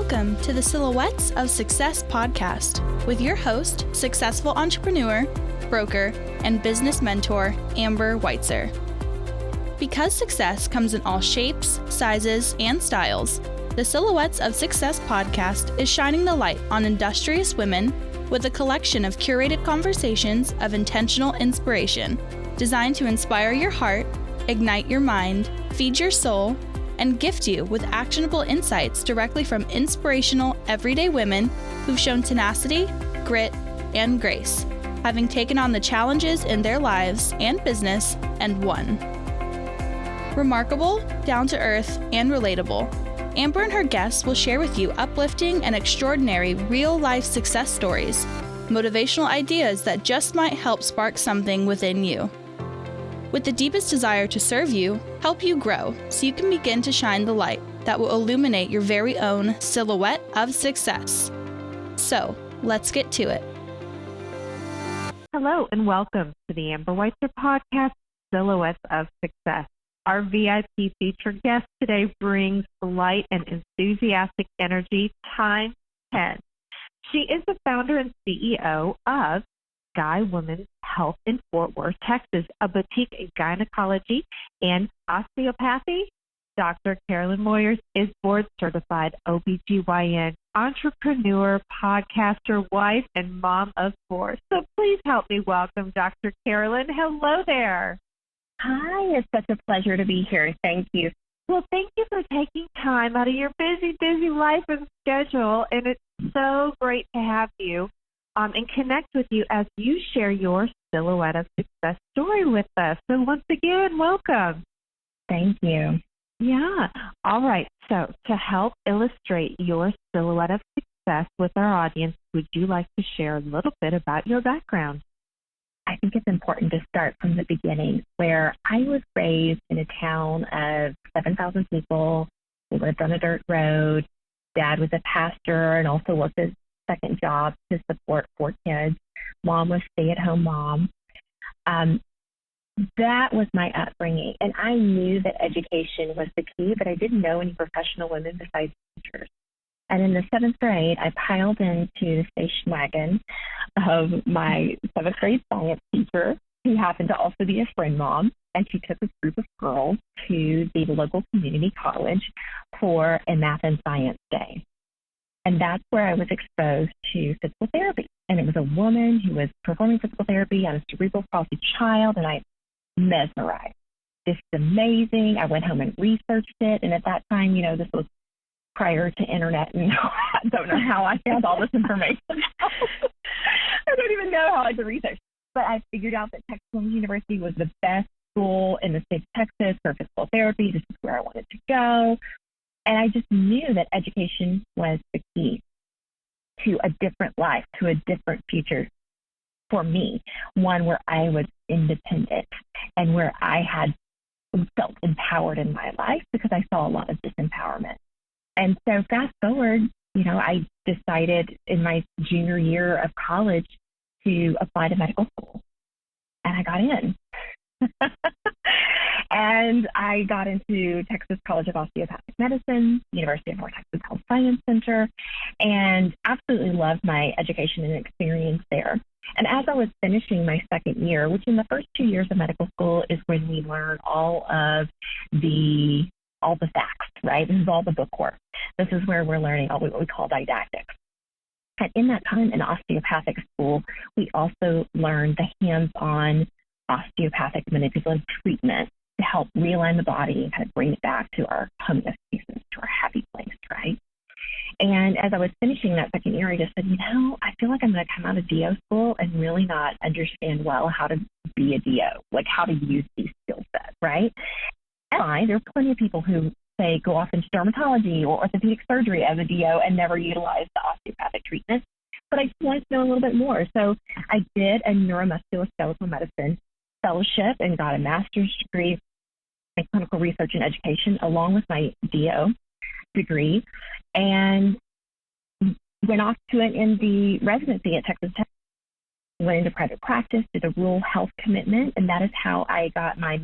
Welcome to the Silhouettes of Success podcast with your host, successful entrepreneur, broker, and business mentor, Amber Weitzer. Because success comes in all shapes, sizes, and styles, the Silhouettes of Success podcast is shining the light on industrious women with a collection of curated conversations of intentional inspiration designed to inspire your heart, ignite your mind, feed your soul, and gift you with actionable insights directly from inspirational, everyday women who've shown tenacity, grit, and grace, having taken on the challenges in their lives and business and won. Remarkable, down-to-earth, and relatable, Amber and her guests will share with you uplifting and extraordinary real-life success stories, motivational ideas that just might help spark something within you. With the deepest desire to serve you, help you grow, so you can begin to shine the light that will illuminate your very own silhouette of success. So, let's get to it. Hello, and welcome to the Amber Weitzer podcast, Silhouettes of Success. Our VIP featured guest today brings light and enthusiastic energy times 10. She is the founder and CEO of Guy Women's Health in Fort Worth, Texas, a boutique in gynecology and osteopathy. Dr. Carolyn Moyers is Board Certified OBGYN, entrepreneur, podcaster, wife, and mom of four. So please help me welcome Dr. Carolyn. Hello there. Hi, it's such a pleasure to be here. Thank you. Well, thank you for taking time out of your busy life and schedule, and it's so great to have you and connect with you as you share your Silhouette of Success story with us. So once again, welcome. Thank you. Yeah. All right. So to help illustrate your Silhouette of Success with our audience, would you like to share a little bit about your background? I think it's important to start from the beginning, where I was raised in a town of 7,000 people. We lived on a dirt road. Dad was a pastor and also worked a second job to support 4 kids. Mom was stay-at-home mom. That was my upbringing, and I knew that education was the key, but I didn't know any professional women besides teachers. And in the 7th grade, I piled into the station wagon of my 7th grade science teacher, who happened to also be a friend mom, and she took a group of girls to the local community college for a math and science day. And that's where I was exposed to physical therapy. And it was a woman who was performing physical therapy on a cerebral palsy child, and I mesmerized. This is amazing. I went home and researched it. And at that time, this was prior to internet, and I don't know how I found all this information. I don't even know how I did research. But I figured out that Texas Women's University was the best school in the state of Texas for physical therapy. This is where I wanted to go. And I just knew that education was the key to a different life, to a different future for me, one where I was independent and where I had felt empowered in my life, because I saw a lot of disempowerment. And so fast forward, I decided in my junior year of college to apply to medical school, and I got in. And I got into Texas College of Osteopathic Medicine, University of North Texas Health Science Center, and absolutely loved my education and experience there. And as I was finishing my 2nd year, which in the first 2 years of medical school is when we learn all the facts, right? This is all the bookwork. This is where we're learning all what we call didactics. And in that time in osteopathic school, we also learned the hands-on osteopathic manipulative treatment to help realign the body and kind of bring it back to our homeostasis, to our happy place, right? And as I was finishing that 2nd year, I just said, I feel like I'm going to come out of DO school and really not understand well how to be a DO, like how to use these skill sets, right? And there are plenty of people who say go off into dermatology or orthopedic surgery as a DO and never utilize the osteopathic treatment. But I just wanted to know a little bit more. So I did a neuromusculoskeletal medicine fellowship and got a master's degree in clinical research and education along with my DO degree, and went off to an MD residency at Texas Tech. Went into private practice, did a rural health commitment, and that is how I got my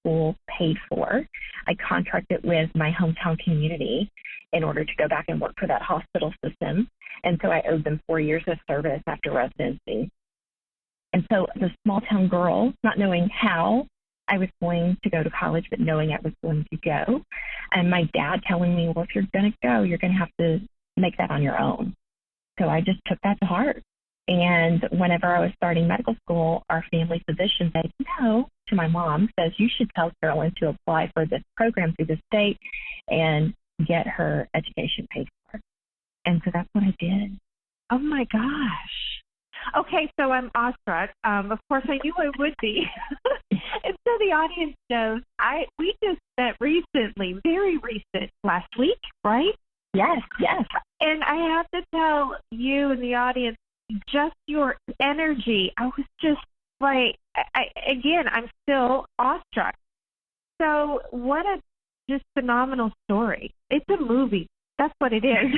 school paid for. I contracted with my hometown community in order to go back and work for that hospital system. And so I owed them 4 years of service after residency. And so as a small town girl, not knowing how I was going to go to college, but knowing I was going to go, and my dad telling me, well, if you're going to go, you're going to have to make that on your own. So I just took that to heart. And whenever I was starting medical school, our family physician said, to my mom, says, you should tell Carolyn to apply for this program through the state and get her education paid for. And so that's what I did. Oh, my gosh. Okay, so I'm awestruck. Of course, I knew I would be. And so the audience knows we just met recently, very recent, last week, right? Yes. And I have to tell you and the audience, just your energy. I was just like, I'm still awestruck. So what a just phenomenal story. It's a movie. That's what it is.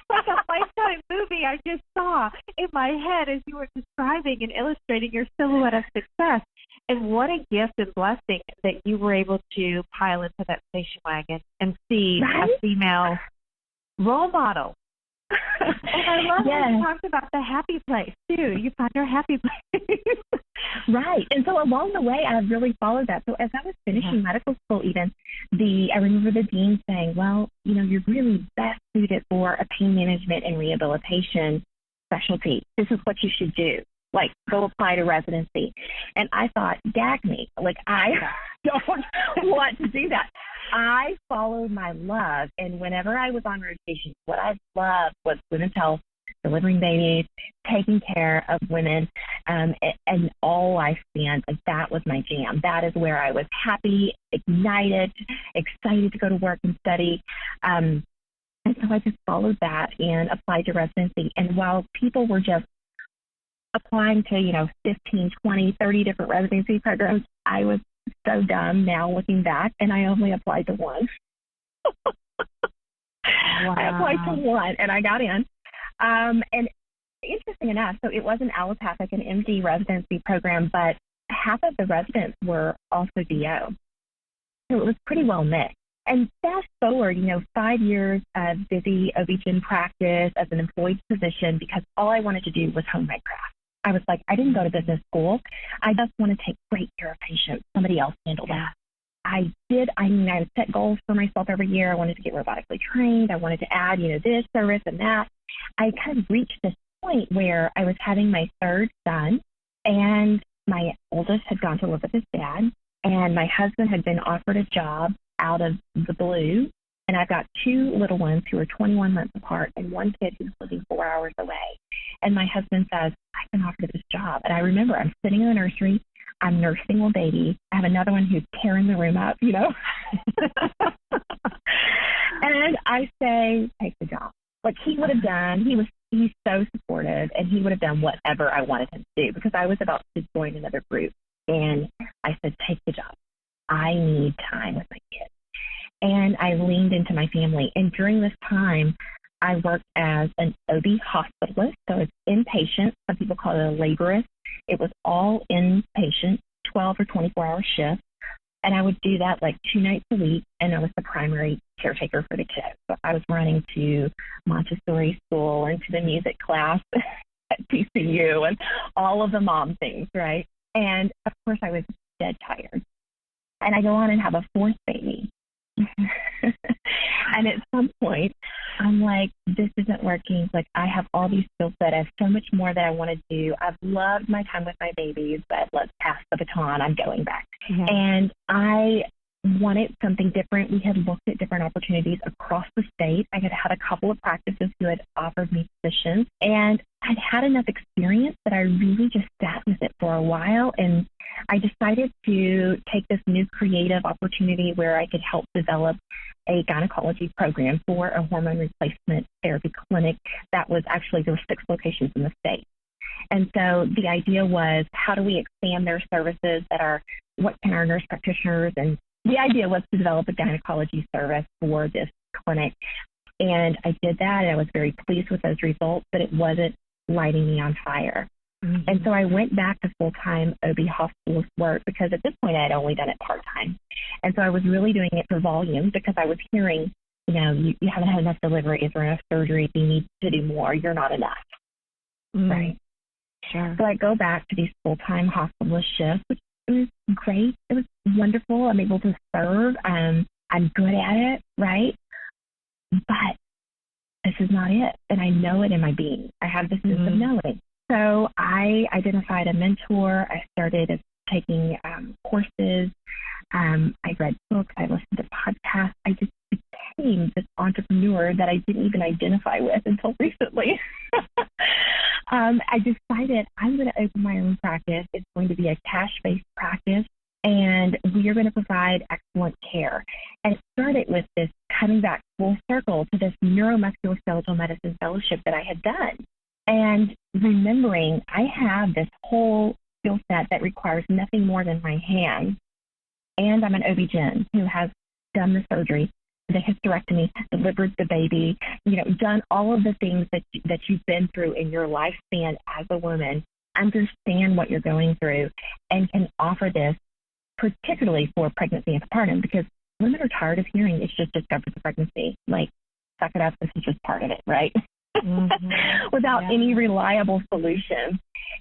Like a Lifetime movie I just saw in my head as you were describing and illustrating your silhouette of success. And what a gift and blessing that you were able to pile into that station wagon and see a female role model. And I love how you talked about the happy place, too. You found your happy place. Right. And so along the way, I've really followed that. So as I was finishing medical school even, I remember the dean saying, well, you're really best suited for a pain management and rehabilitation specialty. This is what you should do. Like, go apply to residency. And I thought, dag me. Like, I don't want to do that. I followed my love, and whenever I was on rotation, what I loved was women's health, delivering babies, taking care of women, and all life spans. Like, that was my jam. That is where I was happy, ignited, excited to go to work and study. And so I just followed that and applied to residency. And while people were just applying to, 15, 20, 30 different residency programs, I was so dumb now looking back, and I only applied to one. Wow. I applied to one, and I got in. And interesting enough, so it was an allopathic and MD residency program, but half of the residents were also DO. So it was pretty well mixed. And fast forward, 5 years of busy OB-GYN practice as an employed physician, because all I wanted to do was hone my craft. I was like, I didn't go to business school. I just want to take great care of patients. Somebody else handle that. I would set goals for myself every year. I wanted to get robotically trained. I wanted to add, this service and that. I kind of reached this point where I was having my third son, and my oldest had gone to live with his dad, and my husband had been offered a job out of the blue. And I've got two little ones who are 21 months apart and one kid who's living 4 hours away. And my husband says, I've been offered this job. And I remember I'm sitting in the nursery. I'm nursing a baby. I have another one who's tearing the room up, And I say, take the job. Like he would have done, he's so supportive, and he would have done whatever I wanted him to do, because I was about to join another group. And I said, take the job. I need time with my kids. And I leaned into my family. And during this time, I worked as an OB hospitalist. So it's inpatient. Some people call it a laborist. It was all inpatient, 12 or 24-hour shifts. And I would do that like 2 nights a week. And I was the primary caretaker for the kids. So I was running to Montessori school and to the music class at TCU and all of the mom things, right? And, of course, I was dead tired. And I go on and have a 4th baby. And at some point, I'm like, this isn't working. Like, I have all these skill sets. I have so much more that I want to do. I've loved my time with my babies, but let's pass the baton. I'm going back. Mm-hmm. And I wanted something different. We had looked at different opportunities across the state. I had a couple of practices who had offered me positions, and I'd had enough experience that I really just sat with it for a while. And I decided to take this new creative opportunity where I could help develop a gynecology program for a hormone replacement therapy clinic that was actually, there were 6 locations in the state. And so the idea was, how do we expand their services that are, what can our nurse practitioners, and the idea was to develop a gynecology service for this clinic. And I did that, and I was very pleased with those results, but it wasn't lighting me on fire. Mm-hmm. And so I went back to full-time OB hospitalist work because at this point I had only done it part-time. And so I was really doing it for volume because I was hearing, you know, you haven't had enough deliveries or enough surgeries. You need to do more. You're not enough. Mm-hmm. Right. Sure. So I go back to these full-time hospitalist shifts, which was great. It was wonderful. I'm able to serve. I'm good at it, right? But this is not it. And I know it in my being. I have this sense of knowing. So I identified a mentor. I started taking courses. I read books. I listened to podcasts. I just became this entrepreneur that I didn't even identify with until recently. I decided I'm going to open my own practice. It's going to be a cash-based practice, and we are going to provide excellent care. And it started with this coming back full circle to this neuromusculoskeletal medicine fellowship that I had done. And remembering I have this whole skill set that requires nothing more than my hands, and I'm an OB-GYN who has done the surgery, the hysterectomy, delivered the baby, you know, done all of the things that you've been through in your lifespan as a woman, understand what you're going through, and can offer this particularly for pregnancy and postpartum, because women are tired of hearing it's just discovered the pregnancy. Like, suck it up, this is just part of it, right? Without any reliable solution.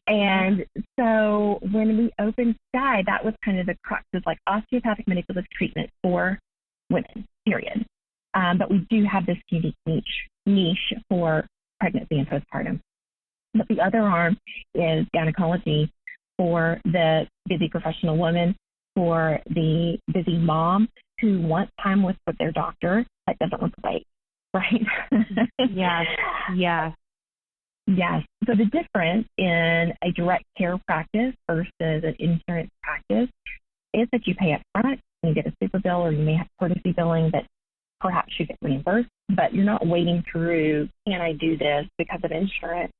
And so when we opened Sky, that was kind of the crux of like osteopathic manipulative treatment for women, period. But we do have this unique niche for pregnancy and postpartum. But the other arm is gynecology for the busy professional woman, for the busy mom who wants time with their doctor but doesn't want to wait, right? Yes. So the difference in a direct care practice versus an insurance practice is that you pay up front and you get a super bill, or you may have courtesy billing that perhaps you get reimbursed, but you're not waiting through, can I do this because of insurance?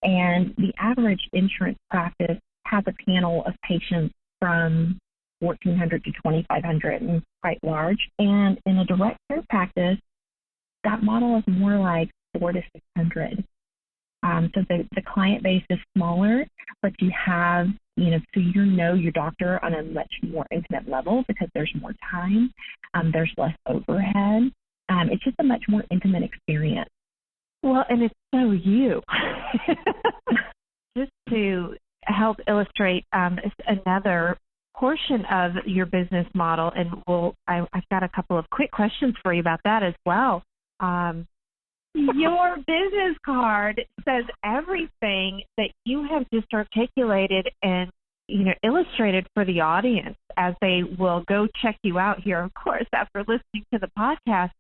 And the average insurance practice has a panel of patients from 1,400 to 2,500 and quite large. And in a direct care practice, that model is more like 400 to 600. So the client base is smaller, but you have, so you know your doctor on a much more intimate level because there's more time, there's less overhead. It's just a much more intimate experience. Well, and it's so you. Just to help illustrate another portion of your business model, and I've got a couple of quick questions for you about that as well. Your business card says everything that you have just articulated and, illustrated for the audience as they will go check you out here, of course, after listening to the podcast,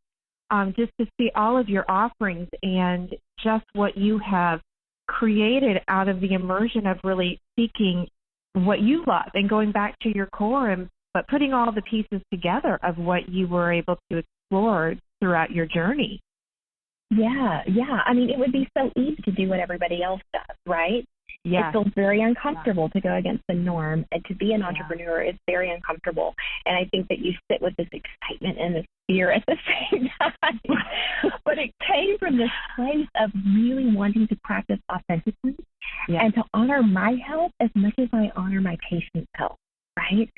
just to see all of your offerings and just what you have created out of the immersion of really seeking what you love and going back to your core, but putting all the pieces together of what you were able to explore throughout your journey. Yeah. I mean, it would be so easy to do what everybody else does, right? Yeah. It feels very uncomfortable to go against the norm, and to be an entrepreneur is very uncomfortable. And I think that you sit with this excitement and this fear at the same time. But it came from this place of really wanting to practice authentically and to honor my health as much as I honor my patient's health, right?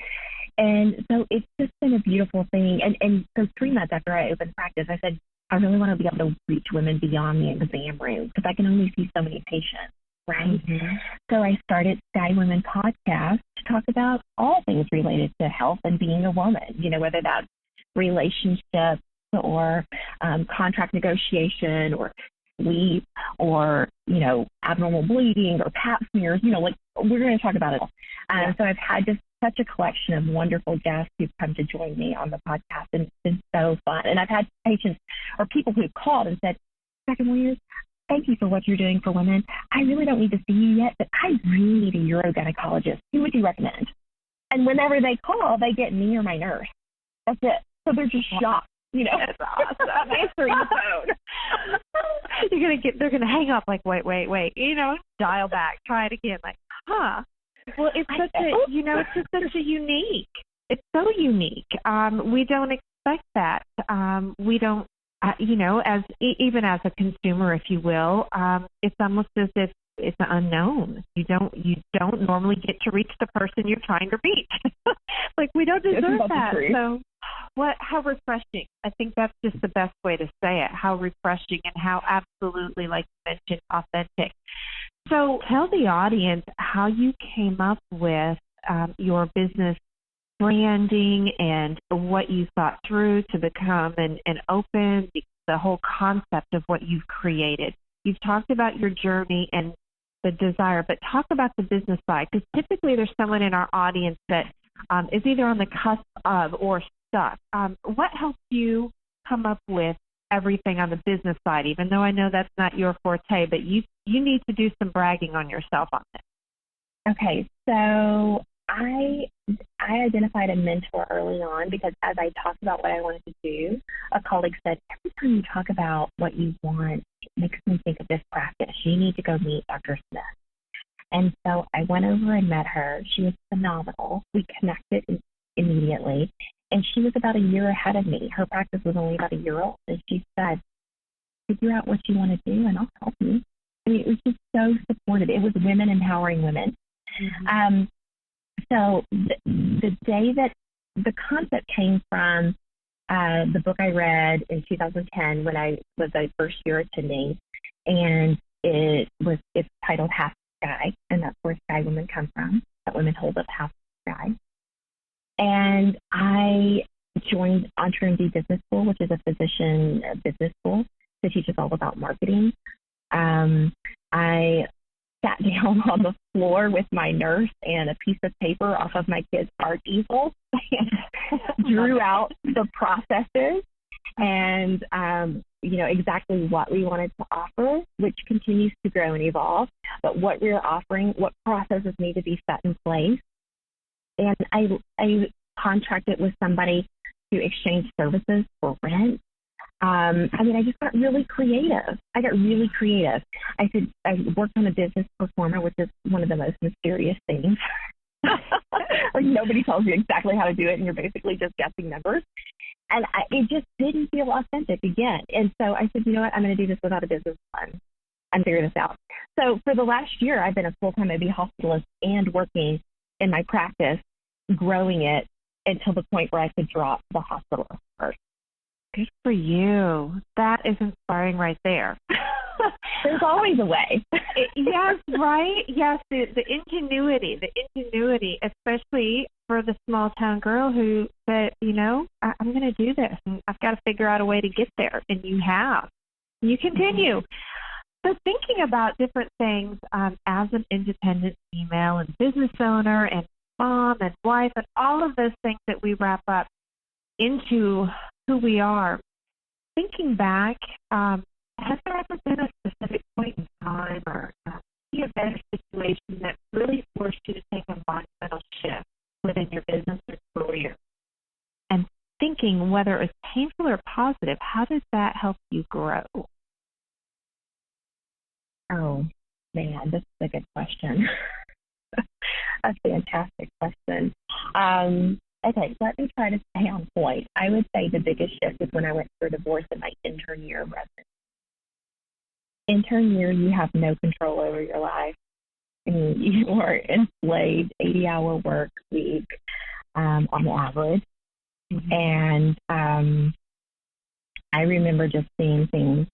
And so it's just been a beautiful thing. And so 3 months after I opened practice, I said, I really want to be able to reach women beyond the exam room because I can only see so many patients, right? Mm-hmm. So I started Sky Women Podcast to talk about all things related to health and being a woman, whether that's relationships or contract negotiation or sleep or, abnormal bleeding or pap smears, we're going to talk about it all. So I've had just such a collection of wonderful guests who've come to join me on the podcast, and it's been so fun. And I've had patients or people who've called and said, Dr. Moyers, thank you for what you're doing for women. I really don't need to see you yet, but I really need a urogynecologist. Who would you recommend? And whenever they call, they get me or my nurse. That's it. So they're just shocked. That's awesome. Answering the phone. They're gonna hang up like, wait, dial back, try it again, like, huh. Well, it's just such a unique. It's so unique. We don't expect that. We don't, even as a consumer, if you will, it's almost as if it's an unknown. You don't normally get to reach the person you're trying to reach. Like, we don't deserve that. So how refreshing. I think that's just the best way to say it. How refreshing and how absolutely, like you mentioned, authentic. So tell the audience how you came up with your business branding and what you thought through to become an open, the whole concept of what you've created. You've talked about your journey and the desire, but talk about the business side, because typically there's someone in our audience that is either on the cusp of or stuck. What helped you come up with everything on the business side, even though I know that's not your forte, but you need to do some bragging on yourself on this. Okay, so I identified a mentor early on because as I talked about what I wanted to do, a colleague said, every time you talk about what you want, it makes me think of this practice. You need to go meet Dr. Smith. And so I went over and met her. She was phenomenal. We connected immediately. And she was about a year ahead of me. Her practice was only about a year old. And she said, figure out what you want to do and I'll help you. I mean, it was just so supportive. It was women empowering women. Mm-hmm. So the day that the concept came from the book I read in 2010 when I was a first year attending, and it's titled Half the Sky, and that's where Sky Women come from, that women hold up half the sky. And I joined EntreMD Business School, which is a physician business school that teaches all about marketing. I sat down on the floor with my nurse and a piece of paper off of my kid's art easel and drew out the processes and, exactly what we wanted to offer, which continues to grow and evolve, but what we're offering, what processes need to be set in place. And I contracted with somebody to exchange services for rent. I just got really creative. I worked on a business performer, which is one of the most mysterious things. Like, nobody tells you exactly how to do it, and you're basically just guessing numbers. And it just didn't feel authentic again. And so I said, you know what, I'm going to do this without a business plan and figure this out. So for the last year, I've been a full-time OB hospitalist and working in my practice, growing it until the point where I could drop the hospitalist first. Good for you. That is inspiring right there. There's always a way. Yes, right? Yes, the ingenuity, especially for the small town girl who said, I'm going to do this, and I've got to figure out a way to get there. And you have. You continue. So thinking about different things as an independent female and business owner and mom and wife and all of those things that we wrap up into who we are, thinking back, has there ever been a specific point in time or event situation that really forced you to take a monumental shift within your business or career? And thinking whether it was painful or positive, how does that help you grow? Oh, man, this is a good question. A fantastic question. Okay, let me try to stay on point. I would say the biggest shift was when I went through a divorce in my intern year of residency. Intern year, you have no control over your life. I mean, you are enslaved, 80-hour work week on average. Mm-hmm. And I remember just seeing things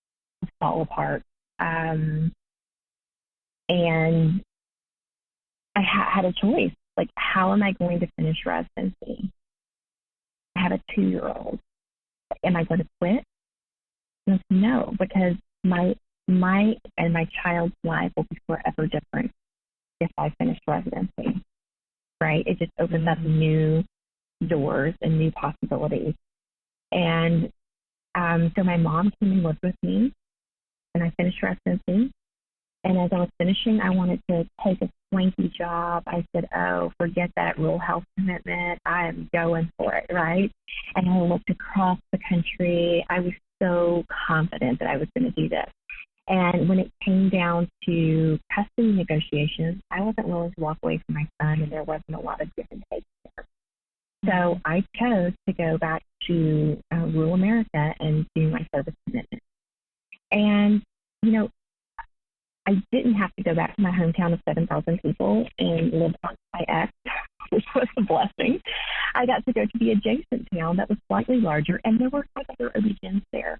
fall apart. And I had a choice. Like, how am I going to finish residency? I have a 2-year-old. Am I going to quit? No, because my child's life will be forever different if I finish residency, right? It just opens up new doors and new possibilities. And so my mom came and lived with me, and I finished residency. And as I was finishing, I wanted to take a swanky job. I said, oh, forget that rural health commitment. I am going for it, right? And I looked across the country. I was so confident that I was going to do this. And when it came down to custody negotiations, I wasn't willing to walk away from my son, and there wasn't a lot of give and take there. So I chose to go back to rural America and do my service commitment. And, I I didn't have to go back to my hometown of 7,000 people and live on my ex, which was a blessing. I got to go to the adjacent town that was slightly larger, and there were other OB-GYNs there.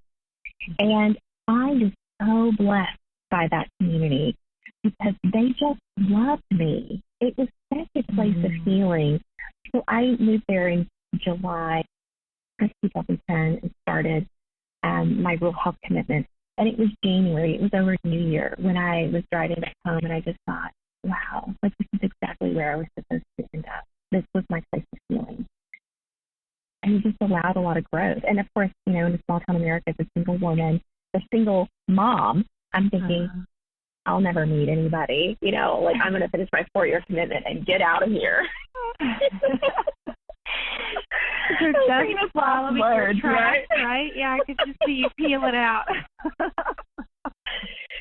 And I was so blessed by that community because they just loved me. It was such a place of healing. So I moved there in July of 2010 and started my real health commitment. And it was January. It was over New Year when I was driving back home, and I just thought, wow, like this is exactly where I was supposed to end up. This was my place of healing. And it just allowed a lot of growth. And of course, in a small town America, as a single woman, a single mom, I'm thinking, I'll never meet anybody. I'm going to finish my 4-year commitment and get out of here. So just following your tracks, right? Yeah, I could just see you peel it out.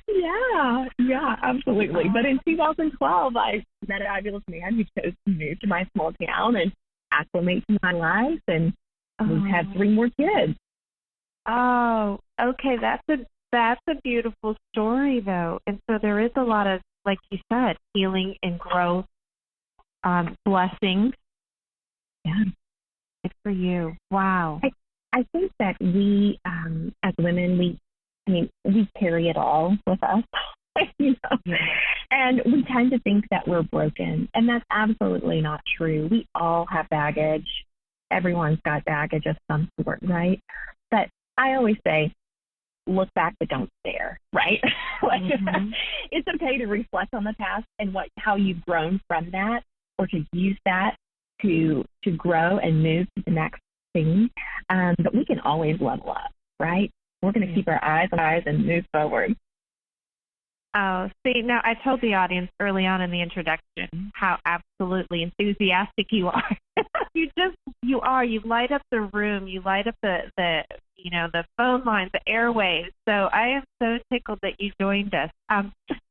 Yeah, absolutely. But in 2012, I met a fabulous man who chose to move to my small town and acclimate to my life, and we've had 3 more kids. Oh, okay. That's a beautiful story, though. And so there is a lot of, like you said, healing and growth, blessings. Yeah. Good for you. Wow. I think that we, as women, we carry it all with us, and we tend to think that we're broken, and that's absolutely not true. We all have baggage. Everyone's got baggage of some sort, right? But I always say, look back, but don't stare, right? It's okay to reflect on the past and how you've grown from that, or to use that to grow and move to the next thing. But we can always level up, right? We're going to keep our eyes on eyes and move forward. Oh, see, now I told the audience early on in the introduction how absolutely enthusiastic you are. You are. You light up the room. You light up the phone lines, the airwaves. So I am so tickled that you joined us.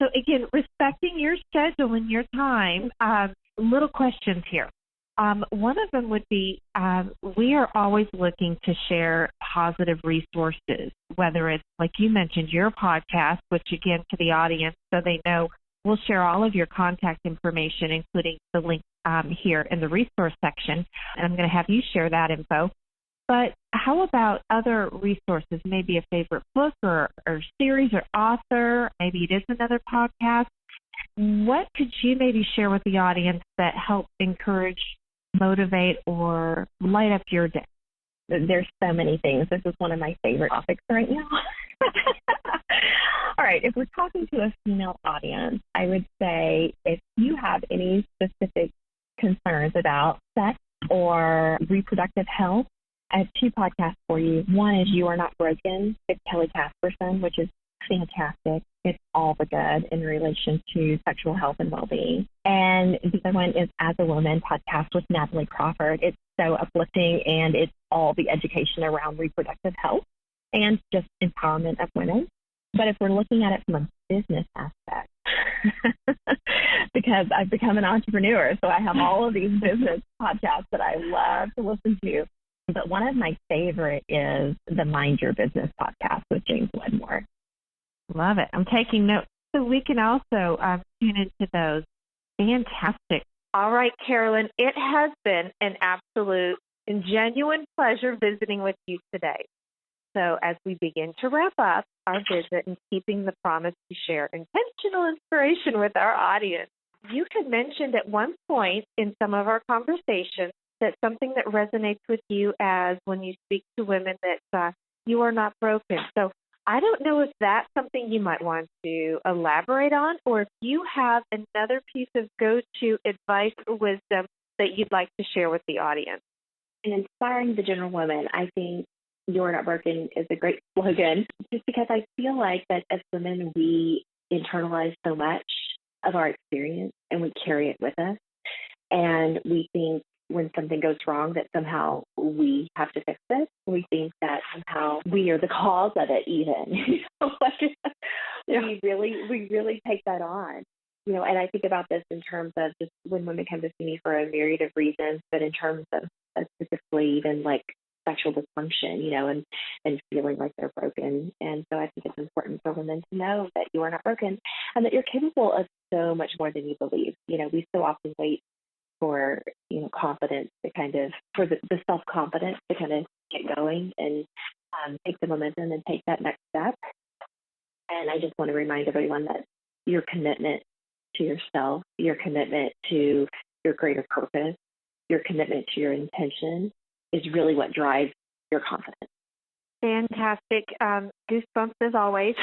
So again, respecting your schedule and your time, little questions here. One of them would be, we are always looking to share positive resources, whether it's, like you mentioned, your podcast, which again, to the audience, so they know, we'll share all of your contact information, including the link here in the resource section, and I'm going to have you share that info. But how about other resources, maybe a favorite book or series or author, maybe it is another podcast. What could you maybe share with the audience that help encourage, motivate, or light up your day? There's so many things. This is one of my favorite topics right now. All right, if we're talking to a female audience, I would say if you have any specific concerns about sex or reproductive health, I have 2 podcasts for you. One is You Are Not Broken. It's Kelly Casperson, which is fantastic. It's all the good in relation to sexual health and well-being. And the other one is As a Woman podcast with Natalie Crawford. It's so uplifting, and it's all the education around reproductive health and just empowerment of women. But if we're looking at it from a business aspect, because I've become an entrepreneur, so I have all of these business podcasts that I love to listen to. But one of my favorite is the Mind Your Business podcast with James Wedmore. Love it. I'm taking notes so we can also tune into those. Fantastic. All right, Carolyn, it has been an absolute and genuine pleasure visiting with you today. So as we begin to wrap up our visit and keeping the promise to share intentional inspiration with our audience, you had mentioned at one point in some of our conversations that something that resonates with you as when you speak to women that you are not broken. So I don't know if that's something you might want to elaborate on, or if you have another piece of go-to advice or wisdom that you'd like to share with the audience. In inspiring the general woman, I think You're Not Broken is a great slogan, just because I feel like that as women, we internalize so much of our experience and we carry it with us. And we think when something goes wrong that somehow we have to fix it. We think that somehow we are the cause of it even. We really take that on. And I think about this in terms of just when women come to see me for a myriad of reasons, but in terms of specifically even like sexual dysfunction, and feeling like they're broken. And so I think it's important for women to know that you are not broken and that you're capable of so much more than you believe. We so often wait for, confidence to for the self-confidence to kind of get going and take the momentum and take that next step. And I just want to remind everyone that your commitment to yourself, your commitment to your greater purpose, your commitment to your intention is really what drives your confidence. Fantastic. Goosebumps as always.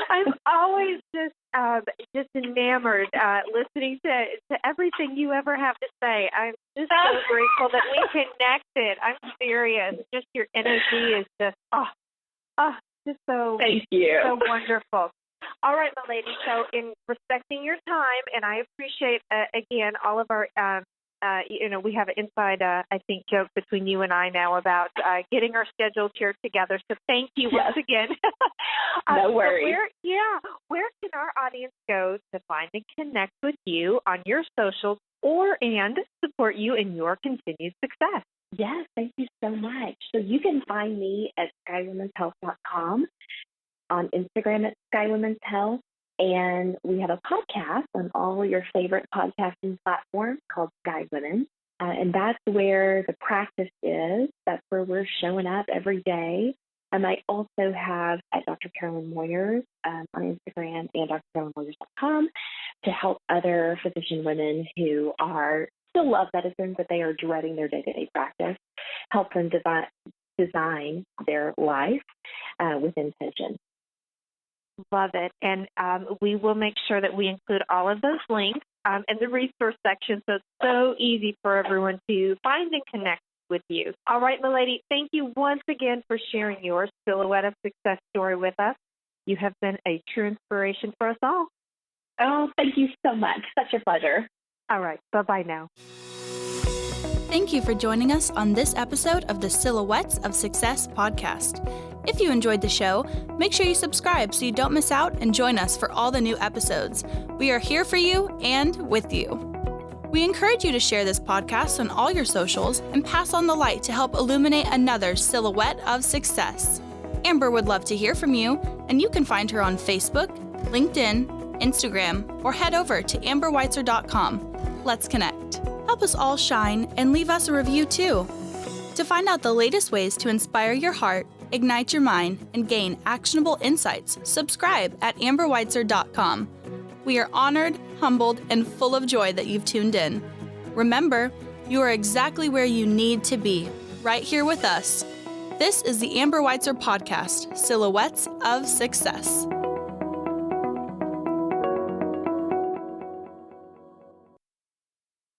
I'm always just enamored listening to everything you ever have to say. I'm just so grateful that we connected. I'm serious. Just your energy is just just so Thank you. So wonderful. All right, my lady. So in respecting your time, and I appreciate again all of our we have an inside, I think, joke between you and I now about getting our schedules here together. So thank you once again. No worries. Where can our audience go to find and connect with you on your socials and support you in your continued success? Yes, thank you so much. So you can find me at skywomenshealth.com, on Instagram at skywomenshealth. And we have a podcast on all your favorite podcasting platforms called Sky Women. And that's where the practice is. That's where we're showing up every day. I might also have at Dr. Carolyn Moyers on Instagram and drcarolynmoyers.com to help other physician women who still love medicine, but they are dreading their day-to-day practice, help them design their life with intention. Love it. And we will make sure that we include all of those links in the resource section, so it's so easy for everyone to find and connect with you. All right, my lady, thank you once again for sharing your Silhouette of Success story with us. You have been a true inspiration for us all. Oh, thank you so much. Such a pleasure. All right. Bye-bye now. Thank you for joining us on this episode of the Silhouettes of Success podcast. If you enjoyed the show, make sure you subscribe so you don't miss out and join us for all the new episodes. We are here for you and with you. We encourage you to share this podcast on all your socials and pass on the light to help illuminate another Silhouette of Success. Amber would love to hear from you, and you can find her on Facebook, LinkedIn, Instagram, or head over to amberweitzer.com. Let's connect. Help us all shine and leave us a review too. To find out the latest ways to inspire your heart, ignite your mind, and gain actionable insights, subscribe at amberweitzer.com. We are honored, humbled, and full of joy that you've tuned in. Remember, you are exactly where you need to be, right here with us. This is the Amber Weitzer podcast, Silhouettes of Success.